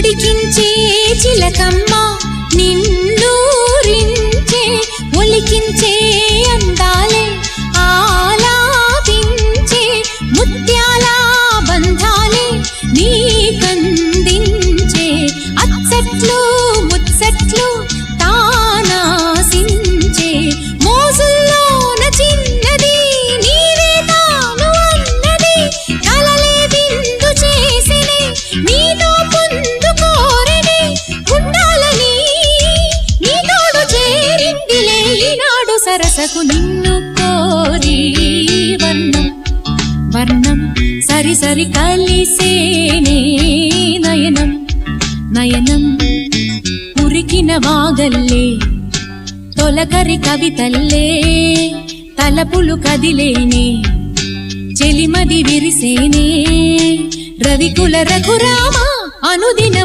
ఉడికించే చిలకమ్మ నిన్నూరించే ఒలికించే అందాలే ఆలాపించే ముత్యాల బంధాలే నీకందించే అచ్చట్లు ముచ్చట్లు తానాసించే మోజుల్లోన చిన్నది నీవే తాను అన్నది కలలే విందు చేసినే నీతో పొందుకోరనే ఉండాలని నీ తోడు చేరిందిలే ఈనాడు సరసకు నిన్ను కోరి వర్ణం వర్ణం సరి సరి కలిసేనే నయనం నయనం ఉరికిన వాగల్లే తొలకరి కవితల్లే తలపులు కదిలేనే చెలిమది విరిసేనే రవికుల రఘురామ అనుదిన